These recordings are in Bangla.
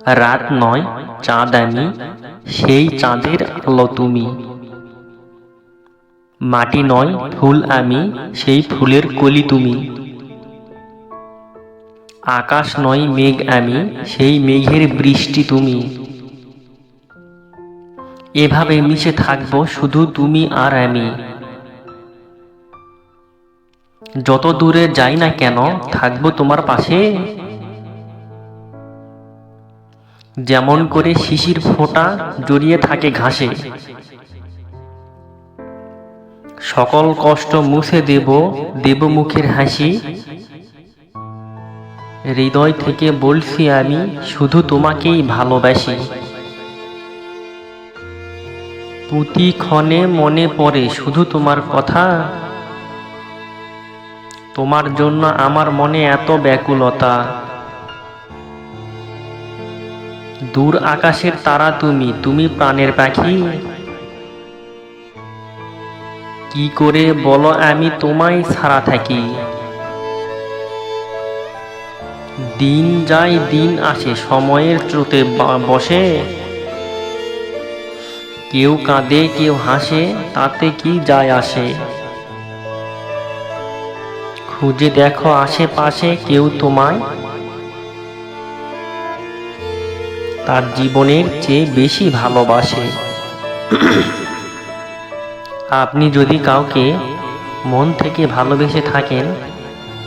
রাত নয় চাঁদ আমি, সেই চাঁদের আলো তুমি। মাটি নয় ফুল আমি, সেই ফুলের কলি তুমি। আকাশ নয় মেঘ আমি, সেই মেঘের বৃষ্টি তুমি। এভাবে মিশে থাকবো শুধু তুমি আর আমি। যত দূরে যাই না কেন থাকবো তোমার পাশে। যেমন করে শিশির ফোঁটা জড়িয়ে থাকে ঘাসে। সকল কষ্ট মুছে দেব, দেব মুখের হাসি। হৃদয় থেকে বলছি আমি শুধু তোমাকেই ভালোবাসি। প্রতিক্ষণে মনে পড়ে শুধু তোমার কথা। তোমার জন্য আমার মনে এত ব্যাকুলতা। দূর আকাশের তারা তুমি, তুমি প্রাণের পাখি। কি করে বলো আমি তোমায় ছাড়া থাকি। দিন যায় দিন আসে সময়ের স্রোতে বসে। কেউ কাঁদে কেউ হাসে, তাতে কি যায় আসে। খুঁজে দেখো আশেপাশে কেউ তোমায় তার জীবনের চেয়ে বেশি ভালোবাসে। আপনি যদি কাউকে মন থেকে ভালোবেসে থাকেন,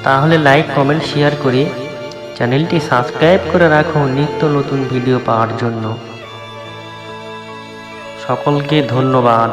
তাহলে লাইক কমেন্ট শেয়ার করে চ্যানেলটি সাবস্ক্রাইব করে রাখুন নিত্য নতুন ভিডিও পাওয়ার জন্য। সকলকে ধন্যবাদ।